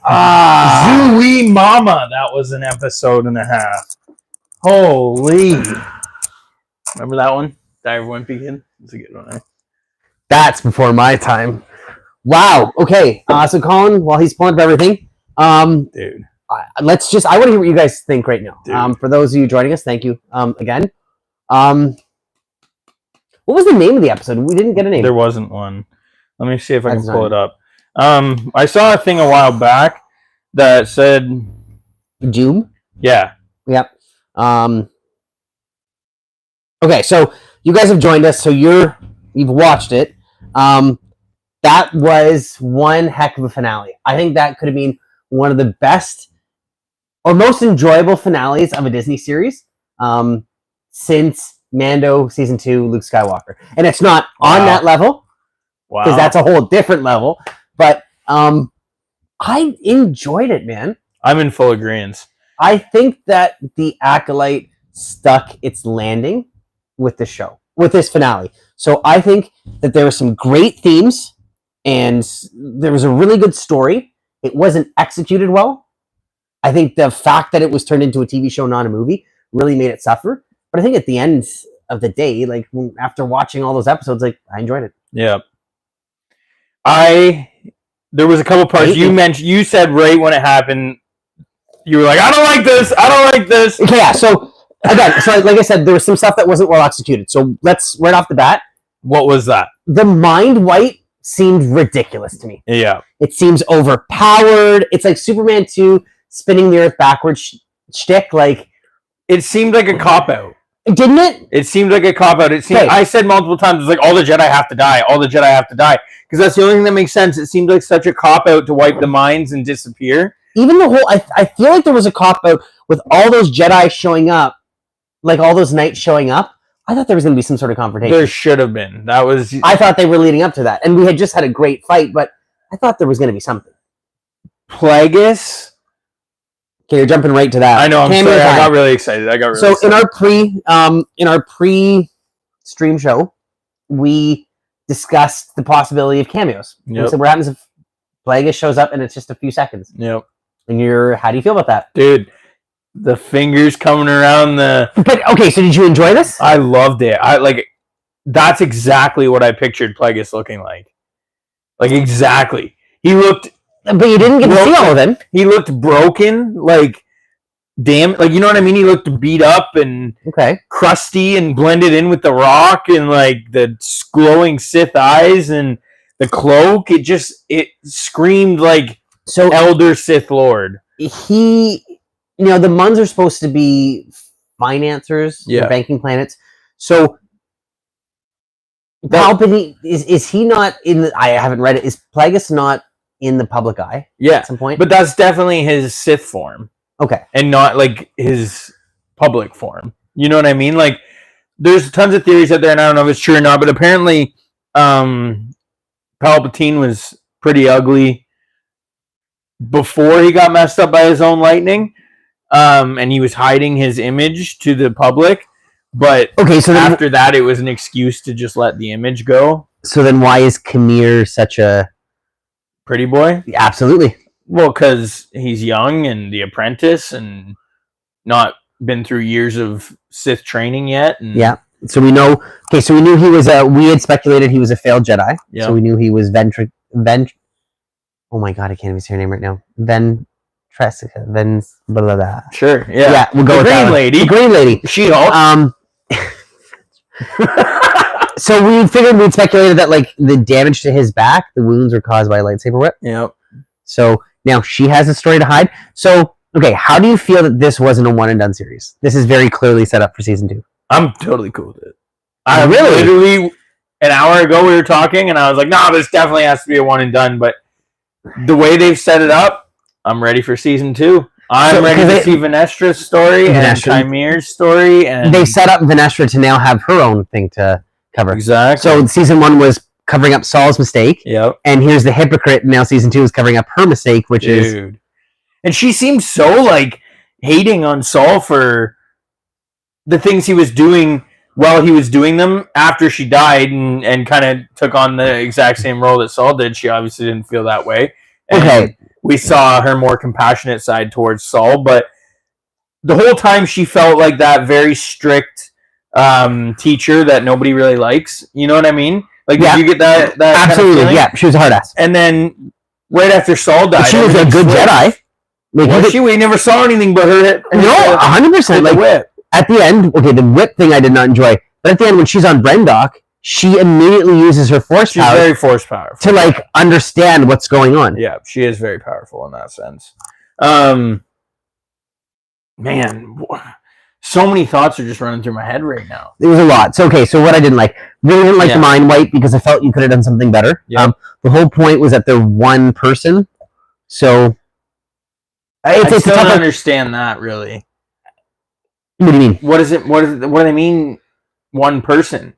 Zooey Mama. That was an episode and a half. Holy. Remember that one? Dive Wimpy Kid? It's a good one, eh? That's before my time. Wow. Okay. So Colin, while he's pulling up everything, Dude. I want to hear what you guys think right now. For those of you joining us, thank you again. What was the name of the episode? We didn't get a name. There wasn't one. Let me see if I can pull it up. I saw a thing a while back that said Doom. Yeah. Yep. Okay, so you guys have joined us, so you've watched it. That was one heck of a finale. I think that could have been one of the best or most enjoyable finales of a Disney series since Mando Season 2, Luke Skywalker. And it's not on that level, because that's a whole different level, but I enjoyed it, man. I'm in full agreement. I think that the Acolyte stuck its landing with the show, with this finale. So I think that there were some great themes, and there was a really good story. It wasn't executed well. I think the fact that it was turned into a TV show, not a movie, really made it suffer. But I think at the end of the day, like after watching all those episodes, like I enjoyed it. Yeah. There was a couple parts you said right when it happened, you were like, I don't like this. Okay, yeah. So again, like I said, there was some stuff that wasn't well executed. So let's right off the bat. What was that? The mind wipe seemed ridiculous to me. Yeah. It seems overpowered. It's like Superman 2 spinning the earth backwards shtick. Like, it seemed like a cop-out. Didn't it? It seemed like a cop-out. I said multiple times, it's like, all the Jedi have to die. All the Jedi have to die. Because that's the only thing that makes sense. It seemed like such a cop-out to wipe the minds and disappear. Even the whole... I feel like there was a cop-out with all those Jedi showing up, like all those knights showing up. I thought there was going to be some sort of confrontation. There should have been. I thought they were leading up to that. And we had just had a great fight, but I thought there was going to be something. Plagueis? Okay, you're jumping right to that. I know, I'm sorry. I got really excited. So in our pre-stream show, we discussed the possibility of cameos. Yep. So what happens if Plagueis shows up and it's just a few seconds? Yep. And how do you feel about that? Dude, the fingers coming around the... But, okay, so did you enjoy this? I loved it. That's exactly what I pictured Plagueis looking like. Like, exactly. He looked... But you didn't get to see all of them. He looked broken, like, damn, like, you know what I mean? He looked beat up and crusty and blended in with the rock and, like, the glowing Sith eyes and the cloak. It screamed like Elder Sith Lord. The Muns are supposed to be financiers, banking planets. So Palpatine, is he not in the... I haven't read it. Is Plagueis not in the public eye at some point? But that's definitely his Sith form. Okay. And not, like, his public form. You know what I mean? Like, there's tons of theories out there, and I don't know if it's true or not, but apparently Palpatine was pretty ugly before he got messed up by his own lightning, and he was hiding his image to the public. But after that, it was an excuse to just let the image go. So then why is Khmer such a... pretty boy? Absolutely. Well, because he's young and the apprentice and not been through years of Sith training yet. And... yeah. So we know... Okay, so we knew he was we had speculated he was a failed Jedi. Yeah. So we knew he was oh my god, I can't even say her name right now. Blah, blah, blah. Sure, yeah. Yeah, we'll go with that one. The Green Lady. She-Hulk. So we speculated that, like, the damage to his back, the wounds were caused by a lightsaber whip. Yep. So now she has a story to hide. So, okay, how do you feel that this wasn't a one and done series? This is very clearly set up for season 2. I'm totally cool with it. Literally an hour ago we were talking and I was like, no, this definitely has to be a one and done. But the way they've set it up, I'm ready for season 2. I'm ready to see Venestra's story and Chimere's story. And they set up Venestra to now have her own thing to cover. Exactly. So season 1 was covering up Saul's mistake. Yep. And here's the hypocrite. And now season 2 is covering up her mistake, which is... And she seems so, like, hating on Saul for the things he was doing while he was doing them after she died and kind of took on the exact same role that Saul did. She obviously didn't feel that way. And we saw her more compassionate side towards Saul, but the whole time she felt like that very strict teacher that nobody really likes. You know what I mean? Like, did you get that absolutely kind of yeah, she was a hard ass. And then right after Saul died, but she was a good Jedi. Like, was she? We never saw anything but her. No, 100%. Like, whip. At the end, okay, the whip thing I did not enjoy, but at the end when she's on Brendok, she immediately uses her force power. She's very force powerful to like understand what's going on. Yeah, she is very powerful in that sense. Man, so many thoughts are just running through my head right now. It was a lot. So okay, so what I didn't like, really didn't like the mind wipe because I felt you could have done something better. Yeah. The whole point was that they're one person, so I still don't understand that really. What do you mean? What do they mean? One person.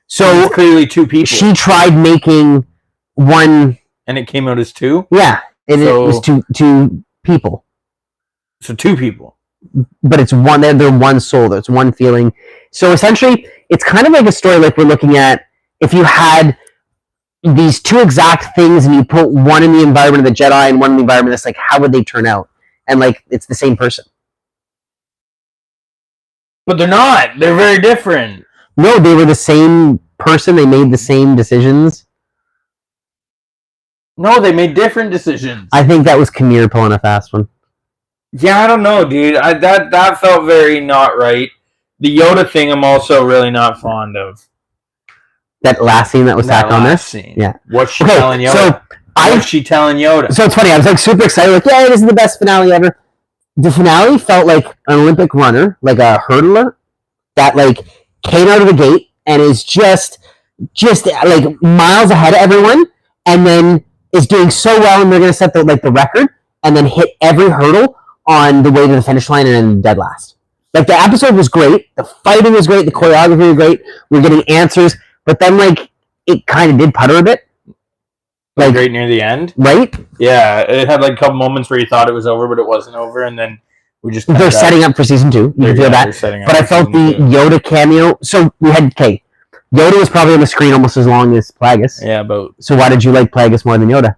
So it's clearly two people. She tried making one, and it came out as two. Yeah, it was two people. So two people, but it's one. They're one soul. There's one feeling. So essentially, it's kind of like a story like we're looking at. If you had these two exact things and you put one in the environment of the Jedi and one in the environment, it's like, how would they turn out? And like, it's the same person. But they're not. They're very different. No, they were the same person. They made the same decisions. No, they made different decisions. I think that was Kinnear pulling a fast one. Yeah, I don't know, dude. That felt very not right. The Yoda thing I'm also really not fond of. That last scene that was tacked on this? Scene. Yeah. What's she telling Yoda? So What's she telling Yoda? So it's funny. I was like super excited. Like, yeah, this is the best finale ever. The finale felt like an Olympic runner, like a hurdler that like came out of the gate and is just like miles ahead of everyone, and then is doing so well, and they're gonna set the record, and then hit every hurdle on the way to the finish line and then dead last. Like, the episode was great, the fighting was great, the choreography was great, we're getting answers, but then like it kind of did putter a bit. Like right near the end, right? Yeah, it had like a couple moments where you thought it was over, but it wasn't over, and then we just they're setting up for season 2. You can feel that. But I felt the Yoda cameo. So we had Yoda was probably on the screen almost as long as Plagueis. Yeah, but so why did you like Plagueis more than Yoda?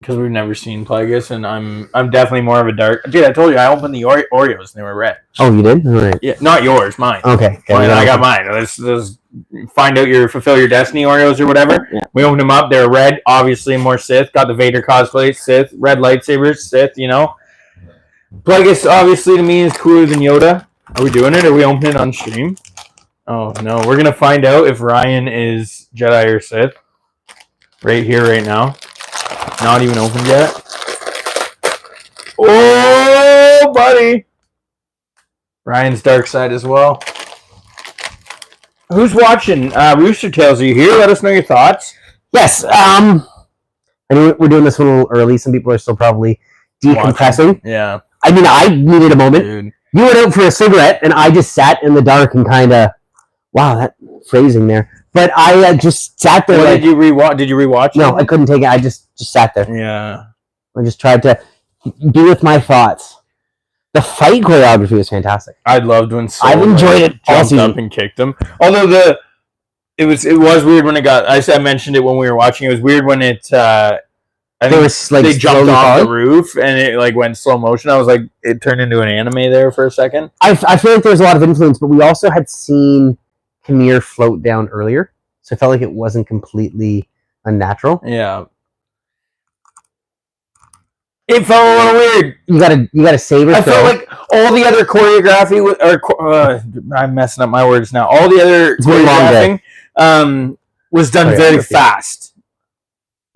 Because we've never seen Plagueis, and I'm definitely more of a dark. Dude, I told you I opened the Oreos and they were red. Oh, you did? Right. Yeah, not yours, mine. Okay. I got mine. Let's find out fulfill your destiny Oreos or whatever. Yeah. We opened them up. They're red, obviously more Sith. Got the Vader cosplay, Sith, red lightsabers, Sith. You know. Plagueis obviously to me is cooler than Yoda. Are we doing it? Are we opening it on stream? Oh no, we're gonna find out if Ryan is Jedi or Sith. Right here, right now. Not even opened yet. Oh, buddy. Ryan's dark side as well. Who's watching? Rooster Tales, are you here? Let us know your thoughts. Yes. I know we're doing this a little early. Some people are still probably decompressing. Watching. Yeah. I mean, I needed a moment. Dude. You went out for a cigarette, and I just sat in the dark and kind of, wow, that phrasing there. But I just sat there. What, did you rewatch? No, I couldn't take it. I just sat there. Yeah. I just tried to be with my thoughts. The fight choreography was fantastic. I loved when Saul I've enjoyed it. Jumped up and kicked him. Although it was weird when it got. I mentioned it when we were watching. It was weird when it. I think they jumped off the roof and it like went slow motion. I was like, it turned into an anime there for a second. I feel like there was a lot of influence, but we also had seen Kinnear float down earlier, so I felt like it wasn't completely unnatural. Yeah, it felt a little weird. You gotta save it. I felt like all the other choreography I'm messing up my words now. All the other choreographing was done very fast.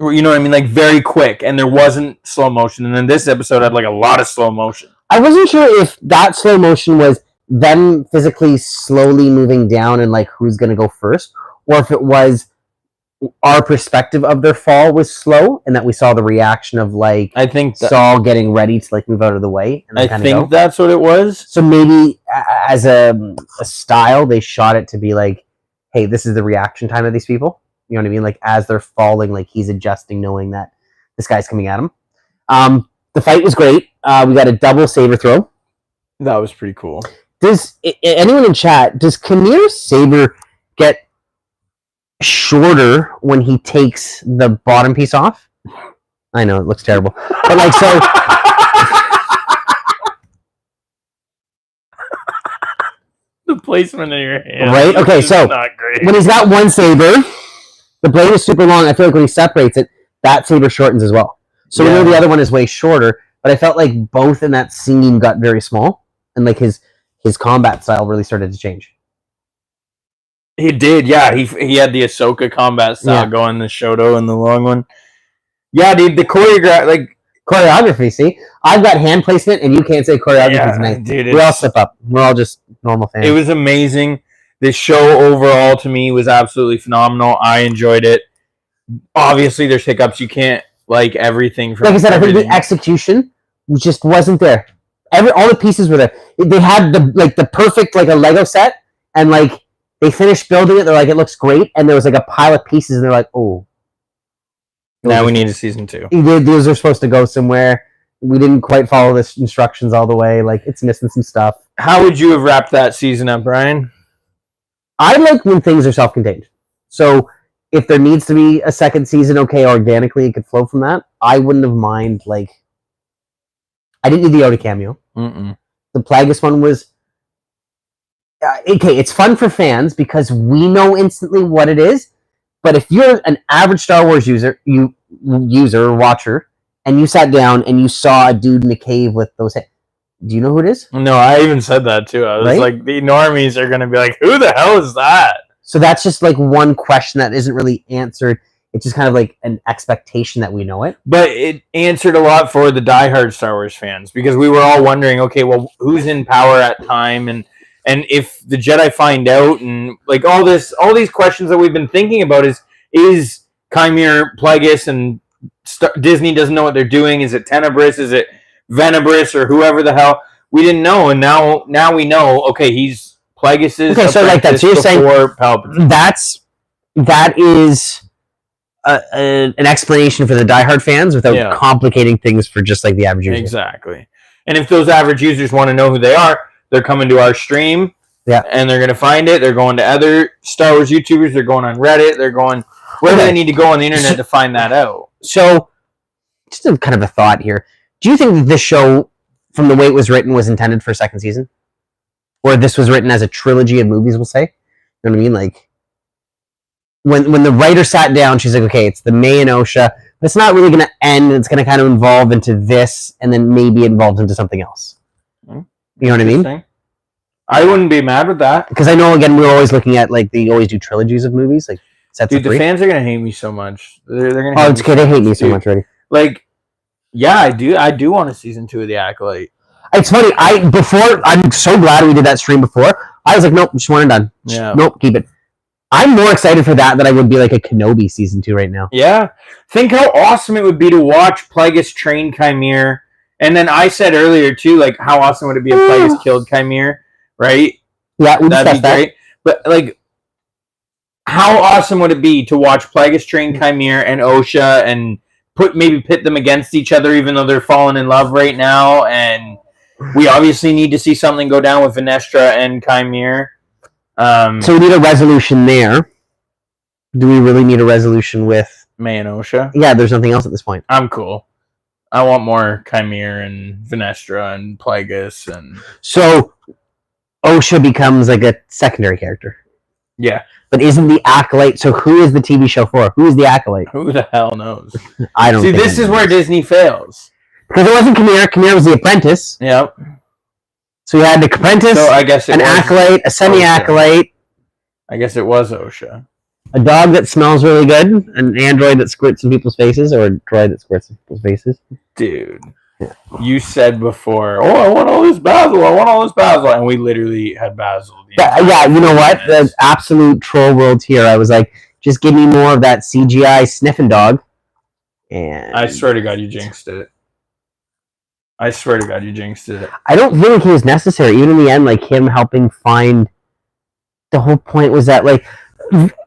You know what I mean? Like very quick, and there wasn't slow motion. And then this episode had like a lot of slow motion. I wasn't sure if that slow motion was them physically slowly moving down and like who's gonna go first, or if it was our perspective of their fall was slow, and that we saw the reaction of like I think Saul getting ready to like move out of the way. And I think that's what it was. So maybe as a style, they shot it to be like, hey, this is the reaction time of these people. You know what I mean? Like as they're falling, like he's adjusting, knowing that this guy's coming at him. The fight was great. We got a double saber throw. That was pretty cool. Does anyone in chat, does Kinnear's saber get shorter when he takes the bottom piece off? I know it looks terrible, but like so. The placement in your hand, right? Okay, so not great. When he's got one saber, the blade is super long. I feel like when he separates it, that saber shortens as well. So we know the other one is way shorter, but I felt like both in that scene got very small, and like his combat style really started to change. He did, yeah. He had the Ahsoka combat style going, the Shoto and the long one. Yeah, dude, the choreography. See, I've got hand placement, and you can't say choreography tonight. Dude, we all slip up. We're all just normal fans. It was amazing. The show overall to me was absolutely phenomenal. I enjoyed it. Obviously, there's hiccups. You can't like everything. From like I said, everything. I think the execution just wasn't there. All the pieces were there. They had the perfect like a Lego set, and like they finished building it. They're like, it looks great, and there was like a pile of pieces, and they're like, oh. Now we need a season 2. Those are supposed to go somewhere. We didn't quite follow the instructions all the way. Like, it's missing some stuff. How would you have wrapped that season up, Brian? I like when things are self-contained. So if there needs to be a second season, okay, organically it could flow from that. I wouldn't have mind, like... I didn't need the Yoda cameo. Mm-mm. The Plagueis one was... okay, it's fun for fans because we know instantly what it is. But if you're an average Star Wars user or watcher, and you sat down and you saw a dude in a cave with those heads, do you know who it is? No, I even said that too. I was like, the normies are going to be like, who the hell is that? So that's just like one question that isn't really answered. It's just kind of like an expectation that we know it. But it answered a lot for the diehard Star Wars fans because we were all wondering, okay, well, who's in power at time, and if the Jedi find out, and like all these questions that we've been thinking about is Chimere Plagueis, and Disney doesn't know what they're doing. Is it Tenebris? Is it Venebris or whoever the hell? We didn't know, and now we know. Okay, he's Plagueis's. Okay, so like that. So you're saying Palpatine. that is an explanation for the diehard fans without complicating things for just like the average user. Exactly. And if those average users want to know who they are, they're coming to our stream. Yeah. And they're going to find it. They're going to other Star Wars YouTubers. They're going on Reddit. They're going where do they need to go on the internet to find that out? So, just a kind of a thought here. Do you think that this show, from the way it was written, was intended for a second season? Or this was written as a trilogy of movies, we'll say? You know what I mean? Like, when the writer sat down, she's like, okay, it's the May and Osha, but it's not really going to end. It's going to kind of evolve into this, and then maybe evolve into something else. You know what I mean? I wouldn't be mad with that. Because I know, again, we're always looking at, like, they always do trilogies of movies, like, sets Dude, the fans are going to hate me so much. They're going to oh, it's okay. They hate me so much already. Like, yeah, I do want a season 2 of The Acolyte. It's funny. I'm so glad we did that stream before. I was like, nope, just one and done. Yeah. Nope, keep it. I'm more excited for that than I would be like a Kenobi season 2 right now. Yeah. Think how awesome it would be to watch Plagueis train Chimere. And then I said earlier, too, like, how awesome would it be if Plagueis killed Chimere, right? Yeah, that'd be great. But, like, how awesome would it be to watch Plagueis train Chimere and Osha and maybe pit them against each other, even though they're falling in love right now? And we obviously need to see something go down with Venestra and Chimere. So we need a resolution there. Do we really need a resolution with May and Osha? Yeah, there's nothing else at this point. I'm cool. I want more Chimere and Venestra and Plagueis. And so Osha becomes like a secondary character. Yeah. But isn't the Acolyte... So who is the TV show for? Who is the Acolyte? Who the hell knows? I don't See, this is where Disney fails. Because it wasn't Chimere. Chimere was the apprentice. Yep. So we had the apprentice, so I guess an Acolyte, a semi-Acolyte. I guess it was Osha. A dog that smells really good. An android that squirts in people's faces. Or a droid that squirts in people's faces. Dude. Yeah. You said before, I want all this Basil. And we literally had Basil. Yeah, you know what? The absolute troll world here. I was like, just give me more of that CGI sniffing dog. And I swear to God, you jinxed it. I don't think he was necessary. Even in the end, like, him helping find... The whole point was that, like...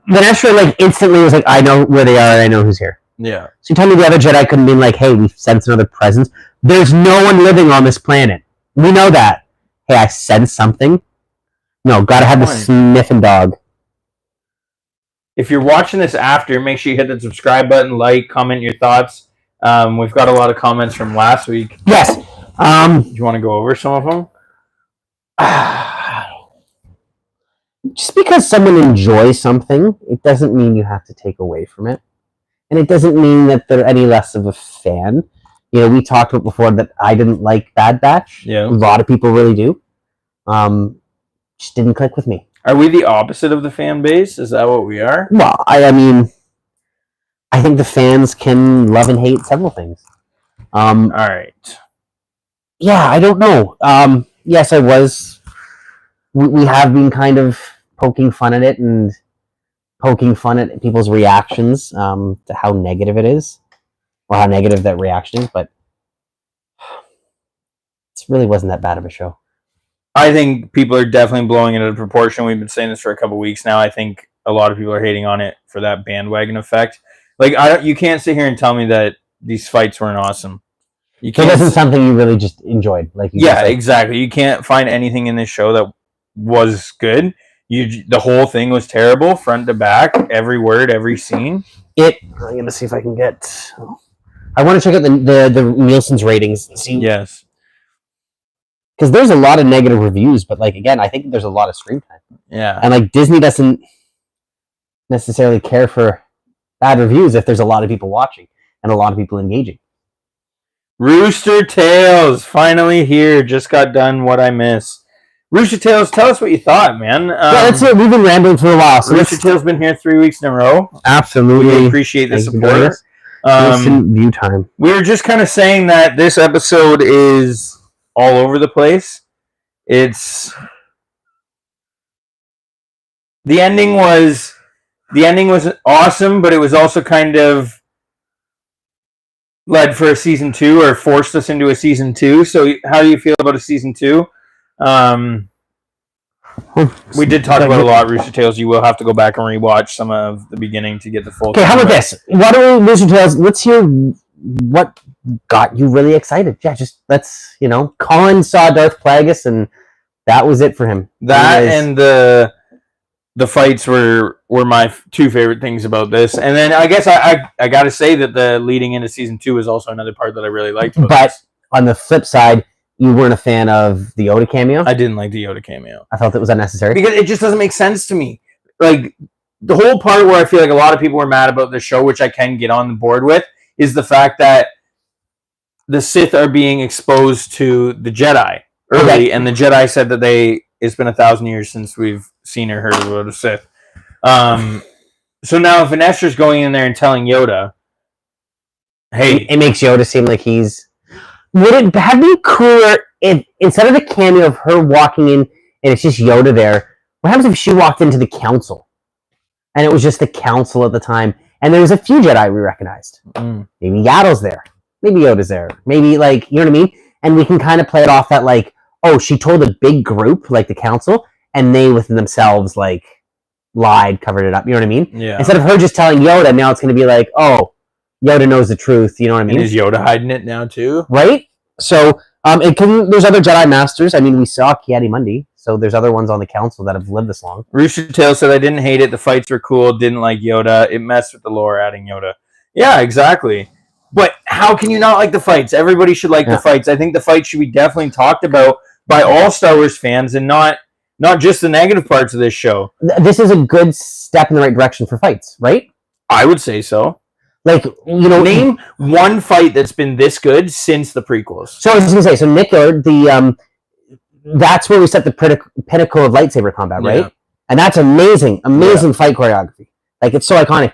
Venestra, like, instantly was like, I know where they are and I know who's here. Yeah. So you tell me the other Jedi couldn't be like, hey, we sense another presence. There's no one living on this planet. We know that. Hey, I sense something. No, gotta have the sniffing dog. If you're watching this after, make sure you hit the subscribe button, like, comment your thoughts. We've got a lot of comments from last week. Yes. Do you want to go over some of them? Just because someone enjoys something, it doesn't mean you have to take away from it. And it doesn't mean that they're any less of a fan. You know, we talked about before that I didn't like Bad Batch. Yeah. A lot of people really do. Just didn't click with me. Are we the opposite of the fan base? Is that what we are? Well, I mean, I think the fans can love and hate several things. All right. Yeah, I don't know. Yes, I was. We have been kind of poking fun at it and poking fun at people's reactions to how negative it is, or how negative that reaction is, but it really wasn't that bad of a show. I think people are definitely blowing it out of proportion. We've been saying this for a couple weeks now. I think a lot of people are hating on it for that bandwagon effect. Like, you can't sit here and tell me that these fights weren't awesome. It wasn't something you really just enjoyed, like you yeah, exactly. You can't find anything in this show that was good. The whole thing was terrible, front to back, every word, every scene. I'm gonna see if I can get. I want to check out the Nielsen's ratings and see. Yes. Because there's a lot of negative reviews, but like again, I think there's a lot of screen time. Yeah. And like Disney doesn't necessarily care for bad reviews if there's a lot of people watching and a lot of people engaging. Rooster Tales finally here. Just got done. What I miss. Rooster Tales, tell us what you thought, man. Yeah, that's it. We've been rambling for a while. So Rooster Tales been here 3 weeks in a row. Absolutely. We appreciate the support. View time. We were just kind of saying that this episode is all over the place. The ending was awesome, but it was also kind of led for a season 2 or forced us into a season 2. So how do you feel about a season 2? We did talk about a lot, Rooster Tales. You will have to go back and rewatch some of the beginning to get the full. Okay, how about this? Why don't we, Rooster Tales? Let's hear what got you really excited. Yeah, just let's Colin saw Darth Plagueis, and that was it for him. And the fights were my 2 favorite things about this. And then I guess I got to say that the leading into season 2 is also another part that I really liked. But on the flip side, you weren't a fan of the Yoda cameo? I didn't like the Yoda cameo. I felt it was unnecessary. Because it just doesn't make sense to me. Like, the whole part where I feel like a lot of people were mad about the show, which I can get on the board with, is the fact that the Sith are being exposed to the Jedi early, and the Jedi said that it's been 1,000 years since we've seen or heard about a Sith. So now Vanessa's going in there and telling Yoda, hey... It makes Yoda seem like he's... Would it have been cooler if, instead of the cameo of her walking in and it's just Yoda there, what happens if she walked into the council? And it was just the council at the time, and there was a few Jedi we recognized. Maybe Yaddle's there. Maybe Yoda's there. Maybe, you know what I mean? And we can kind of play it off that, oh, she told a big group, like the council, and they within themselves, lied, covered it up. You know what I mean? Yeah. Instead of her just telling Yoda, now it's going to be oh, Yoda knows the truth. You know what I mean? And is Yoda hiding it now too? Right? So, there's other Jedi Masters. I mean, we saw Ki-Adi-Mundi, so there's other ones on the council that have lived this long. Rooster Tales said, I didn't hate it. The fights were cool. Didn't like Yoda. It messed with the lore adding Yoda. Yeah, exactly. But how can you not like the fights? Everybody should like the fights. I think the fights should be definitely talked about by all Star Wars fans and not just the negative parts of this show. This is a good step in the right direction for fights, right? I would say so. Name one fight that's been this good since the prequels. So I was just going to say, so Nick Gillard, that's where we set the pinnacle of lightsaber combat, right? Yeah. And that's amazing fight choreography. It's so iconic.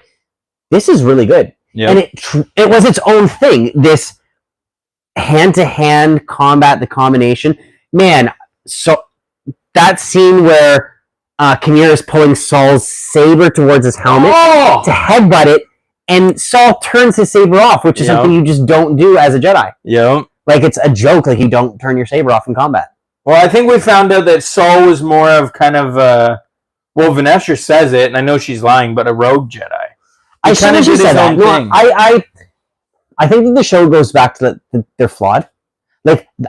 This is really good. Yeah. And it was its own thing, this hand-to-hand combat, the combination. Man, so that scene where Kinnear is pulling Saul's saber towards his helmet to headbutt it, and Saul turns his saber off, which is something you just don't do as a Jedi. Yeah. It's a joke, you don't turn your saber off in combat. Well, I think we found out that Saul was more of kind of Vanessa says it, and I know she's lying, but a rogue Jedi. I should have said that. No, I think that the show goes back to that they're flawed.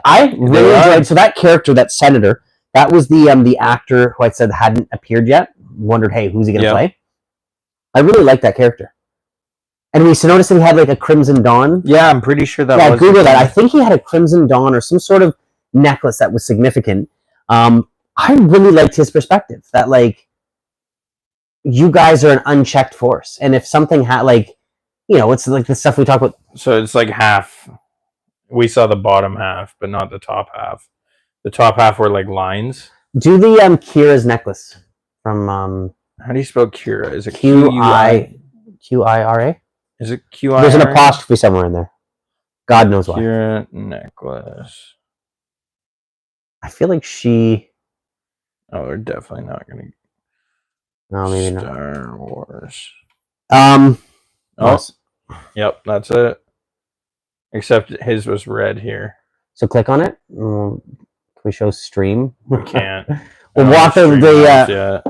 I really enjoyed. So that character, that senator, that was the actor who I said hadn't appeared yet. Wondered, hey, who's he going to play? I really liked that character. And we noticed that he had like a Crimson Dawn. Yeah, I'm pretty sure that was. Google that. I think he had a Crimson Dawn or some sort of necklace that was significant. I really liked his perspective that like you guys are an unchecked force, and if something it's like the stuff we talk about. So it's like half. We saw the bottom half, but not the top half. The top half were like lines. Do the Kira's necklace from how do you spell Kira? Is it Qira? Is it Qira? There's an apostrophe somewhere in there. God knows why. Kira necklace. I feel like she. Oh, we're definitely not gonna. No, maybe not. Star Wars. Oh, yep, that's it. Except his was red here. So click on it. Can we show stream? We can't. We'll walk over the.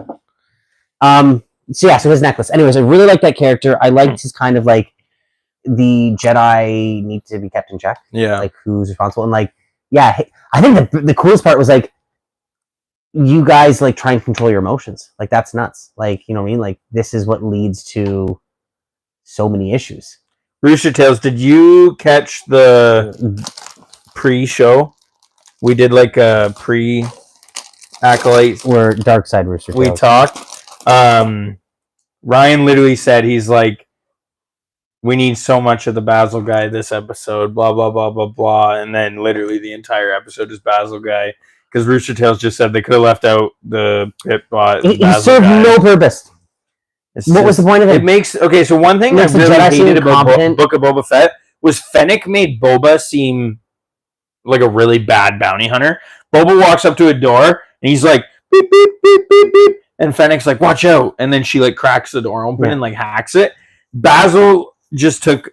So his necklace. Anyways, I really like that character. I liked his kind of like the Jedi need to be kept in check. Yeah. Like who's responsible and like I think the coolest part was like you guys like try and control your emotions. Like that's nuts. Like you know what I mean. Like this is what leads to so many issues. Rooster Tales, did you catch the pre-show? We did like a pre-Acolyte. We're Dark Side Rooster Tales. We talked. Ryan literally said he's like, we need so much of the Basil guy this episode, blah, blah, blah, blah, blah. And then literally the entire episode is Basil guy. Because Rooster Tales just said they could have left out the Pip bot. He served no purpose. What was the point of it? It makes okay. So one thing I really hated about Book of Boba Fett was Fennec made Boba seem like a really bad bounty hunter. Boba walks up to a door and he's like beep beep beep beep beep, and Fennec's like watch out, and then she like cracks the door open and like hacks it. Basil just took.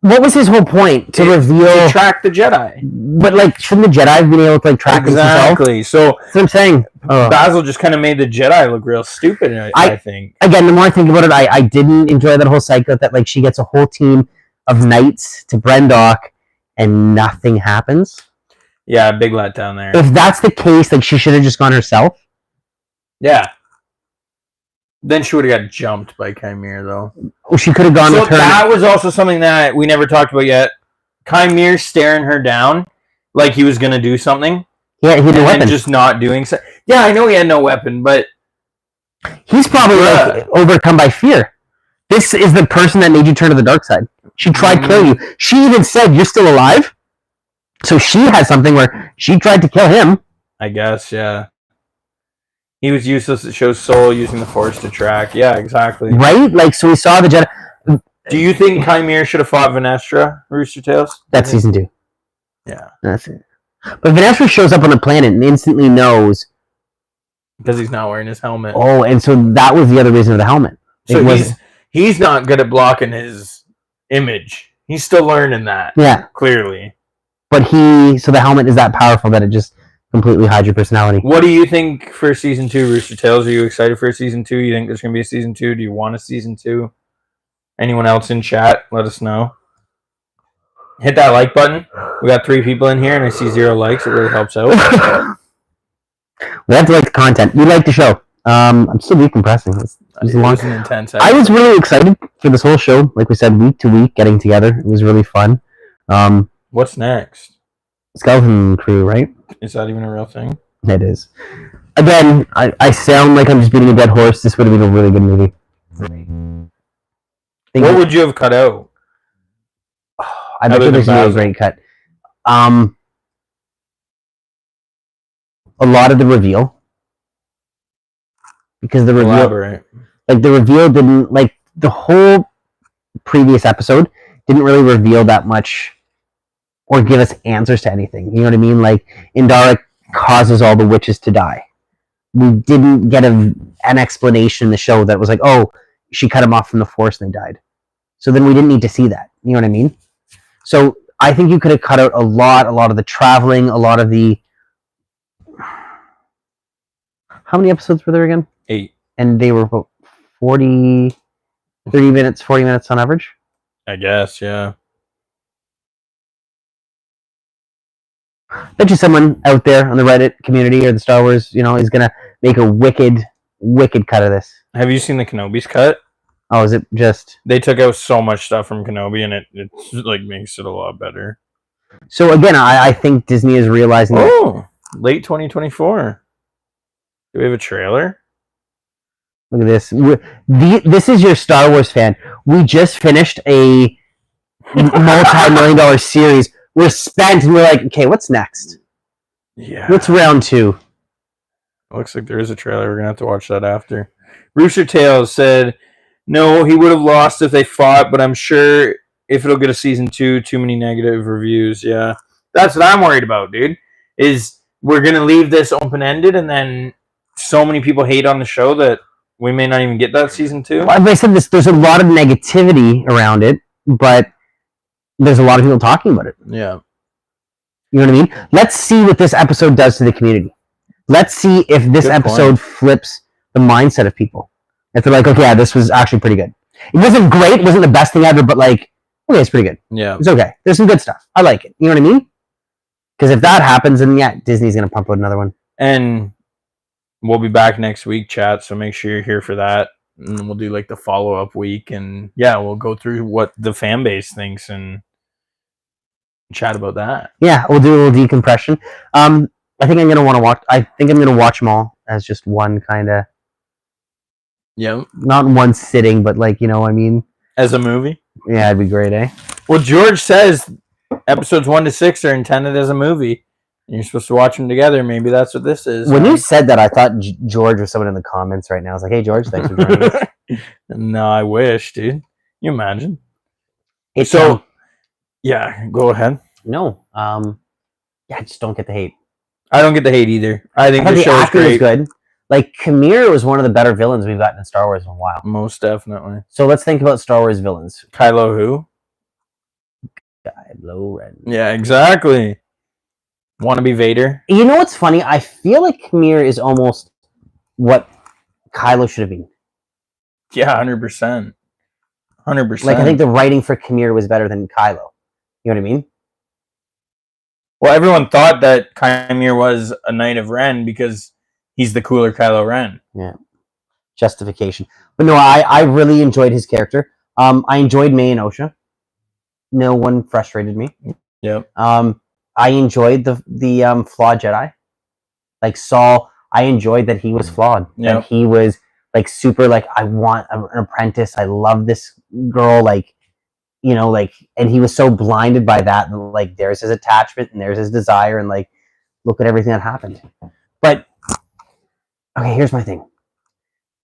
What was his whole point to reveal? To track the Jedi. But like, shouldn't the Jedi have been able to like track exactly? himself? So that's what I'm saying. Basil just kind of made the Jedi look real stupid. I think. Again, the more I think about it, I didn't enjoy that whole cycle that like she gets a whole team of knights to Brendock and nothing happens. Yeah, big letdown there. If that's the case, like she should have just gone herself. Yeah. Then she would have got jumped by Chimere, though. Well, she could have gone with her. That was also something that we never talked about yet. Chimere staring her down like he was going to do something. Yeah, he had no weapon. Just not doing so. Yeah, I know he had no weapon, but... He's probably like, overcome by fear. This is the person that made you turn to the dark side. She tried killing you. She even said, you're still alive? So she had something where she tried to kill him. I guess, yeah. He was useless. It shows Soul using the Force to track. Yeah, exactly. Right? Like, so we saw the Jedi. Do you think Chimere should have fought Venestra, Rooster Tales? That's season 2. Yeah. That's it. But Venestra shows up on the planet and instantly knows. Because he's not wearing his helmet. Oh, and so that was the other reason of the helmet. So he's not good at blocking his image. He's still learning that. Yeah. Clearly. But so the helmet is that powerful that it just completely hides your personality. What do you think for season 2, Rooster Tales? Are you excited for season 2? You think there's going to be a season 2? Do you want a season 2? Anyone else in chat? Let us know. Hit that like button. We got 3 people in here and I see 0 likes. It really helps out. We have to like the content. We like the show. I'm still decompressing. It was an intense episode. I was really excited for this whole show. Like we said, week to week, getting together. It was really fun. What's next? Skeleton Crew, right? Is that even a real thing? It is. Again, I sound like I'm just beating a dead horse. This would have been a really good movie. What would you have cut out? I bet there's a great cut. A lot of the reveal. Because the reveal... Elaborate. Like, the reveal didn't... Like, the whole previous episode didn't really reveal that much or give us answers to anything. You know what I mean? Like, Indara causes all the witches to die. We didn't get an explanation in the show that was like, oh, she cut him off from the Force and they died. So then we didn't need to see that. You know what I mean? So I think you could have cut out a lot of the traveling, a lot of the... How many episodes were there again? 8. And they were about 30 minutes, 40 minutes on average? I guess, yeah. Bet you someone out there on the Reddit community or the Star Wars, is going to make a wicked cut of this. Have you seen the Kenobi's cut? Oh, is it just... They took out so much stuff from Kenobi, and it like makes it a lot better. So again, I think Disney is realizing that... Oh, late 2024. Do we have a trailer? Look at this. This is your Star Wars fan. We just finished a multi-million-dollar series. We're spent, and we're like, okay, what's next? Yeah. What's round 2? Looks like there is a trailer. We're going to have to watch that after. Rooster Tails said, no, he would have lost if they fought, but I'm sure if it'll get a season 2, too many negative reviews. Yeah. That's what I'm worried about, dude. Is we're going to leave this open-ended, and then so many people hate on the show that we may not even get that season 2. Well, I said this, there's a lot of negativity around it, but there's a lot of people talking about it. Yeah. You know what I mean? Let's see what this episode does to the community. Let's see if this episode flips the mindset of people. If they're like, okay, yeah, this was actually pretty good. It wasn't great, it wasn't the best thing ever, but like, okay, it's pretty good. Yeah. It's okay. There's some good stuff. I like it. You know what I mean? Because if that happens, then yeah, Disney's going to pump out another one. And we'll be back next week, chat, so make sure you're here for that. And we'll do like the follow-up week, and yeah, we'll go through what the fan base thinks and chat about that. Yeah, we'll do a little decompression. I think I'm going to want to watch... I think I'm going to watch them all as just one kind of... Yeah. Not in one sitting, but like, you know what I mean? As a movie? Yeah, it'd be great, eh? Well, George says episodes 1 to 6 are intended as a movie. And you're supposed to watch them together. Maybe that's what this is. When you said that, I thought George was someone in the comments right now. I was like, hey, George, thanks for joining us. No, I wish, dude. Can you imagine? It's, so, yeah, go ahead. No. Yeah, I just don't get the hate. I don't get the hate either. I think the show is great. Good. Like, Kamir was one of the better villains we've gotten in Star Wars in a while. Most definitely. So let's think about Star Wars villains. Kylo who? Kylo Ren. Yeah, exactly. Want to be Vader? You know what's funny? I feel like Kamir is almost what Kylo should have been. Yeah, 100%. 100%. Like, I think the writing for Kamir was better than Kylo. You know what I mean? Well, everyone thought that Kylo was a Knight of Ren because he's the cooler Kylo Ren. Yeah. Justification. But no, I really enjoyed his character. I enjoyed May and Osha. No one frustrated me. Yep. I enjoyed the flawed Jedi. Like Saul, I enjoyed that he was flawed. Yep. That he was like super like, I want an apprentice. I love this girl. Like, you know, like, and he was so blinded by that. And like, there's his attachment and there's his desire. And like, look at everything that happened. But, okay, here's my thing.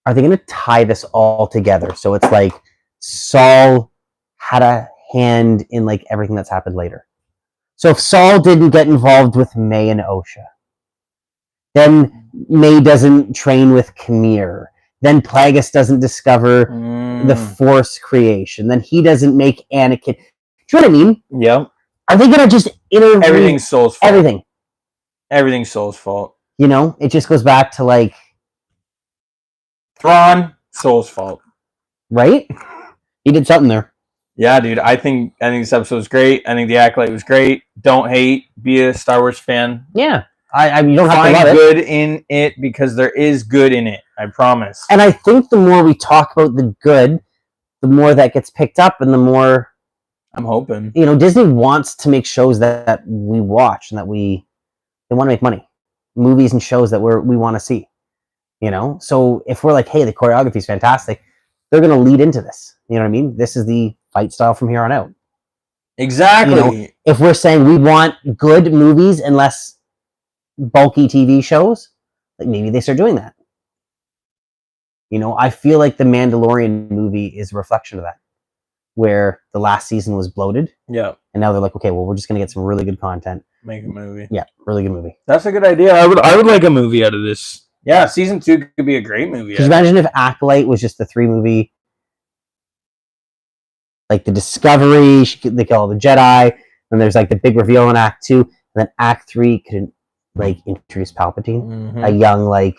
Are they going to tie this all together? So it's like Saul had a hand in like everything that's happened later. So if Saul didn't get involved with May and Osha, then May doesn't train with Kamir. Then Plagueis doesn't discover the Force creation. Then he doesn't make Anakin. Do you know what I mean? Yep. Are they going to just intervene? Everything's Soul's fault. Everything. Everything's Soul's fault. You know, it just goes back to like... Thrawn, Soul's fault. Right? He did something there. Yeah, dude. I think this episode was great. I think the Acolyte was great. Don't hate. Be a Star Wars fan. Yeah. I mean, you don't have to love Find good in it because there is good in it. I promise. And I think the more we talk about the good, the more that gets picked up and the more... I'm hoping. You know, Disney wants to make shows that we watch and that they want to make money. Movies and shows that we want to see. You know? So if we're like, hey, the choreography is fantastic, they're going to lead into this. You know what I mean? This is the fight style from here on out. Exactly. You know, if we're saying we want good movies and less bulky TV shows, like maybe they start doing that. You know, I feel like the Mandalorian movie is a reflection of that, where the last season was bloated. Yeah. And now they're like, okay, well, we're just going to get some really good content. Make a movie. Yeah, really good movie. That's a good idea. I would like a movie out of this. Yeah, season 2 could be a great movie. Could you imagine if Acolyte was just the 3-movie, like the Discovery, they kill all the Jedi, and there's like the big reveal in Act 2, and then Act 3 could like introduce Palpatine, a young like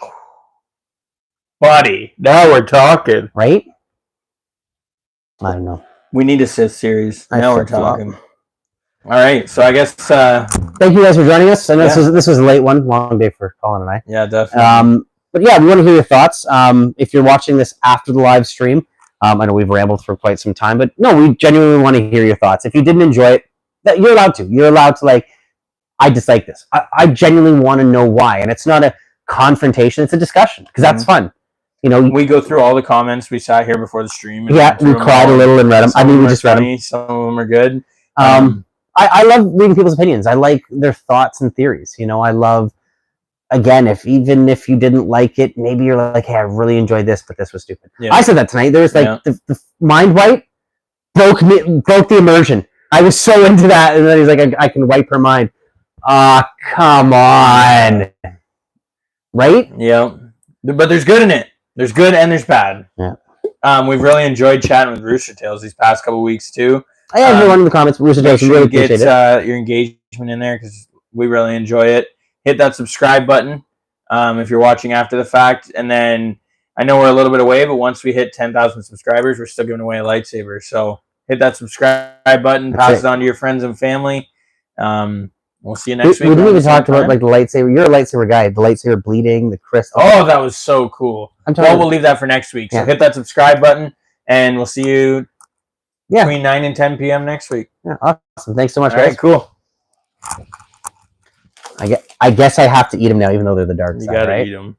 buddy. Now we're talking, right? I don't know. We need a Sith series. Now we're talking. All right, so I guess thank you guys for joining us. I know this was a late one, long day for Colin and I. Yeah, definitely. But yeah, we want to hear your thoughts. If you're watching this after the live stream, I know we've rambled for quite some time, but no, we genuinely want to hear your thoughts. If you didn't enjoy it, you're allowed to. You're allowed to, like, I dislike this. I genuinely want to know why. And it's not a confrontation, it's a discussion, because that's fun. You know, we go through all the comments. We sat here before the stream. And we cried a little and read them. I mean, we just read them. Some of them are good. I love reading people's opinions. I like their thoughts and theories. You know, I love, again, even if you didn't like it, maybe you're like, hey, I really enjoyed this, but this was stupid. Yeah. I said that tonight. There was like the mind wipe broke the immersion. I was so into that, and then he's like, I can wipe her mind. Ah, come on. Right? Yeah. But there's good in it. There's good and there's bad. Yeah. We've really enjoyed chatting with Rooster Tails these past couple weeks too. I have everyone in the comments. Rooster Tails, sure really appreciate your engagement in there, because we really enjoy it. Hit that subscribe button if you're watching after the fact. And then I know we're a little bit away, but once we hit 10,000 subscribers, we're still giving away a lightsaber. So hit that subscribe button, pass it on to your friends and family. We'll see you next week. We didn't even talk about like the lightsaber. You're a lightsaber guy. The lightsaber bleeding, the crystal. Oh, that was so cool. We'll leave that for next week. So hit that subscribe button, and we'll see you between 9 and 10 p.m. next week. Yeah, awesome. Thanks so much, guys. All right, cool. I guess I have to eat them now, even though they're the dark side, right? You gotta eat them.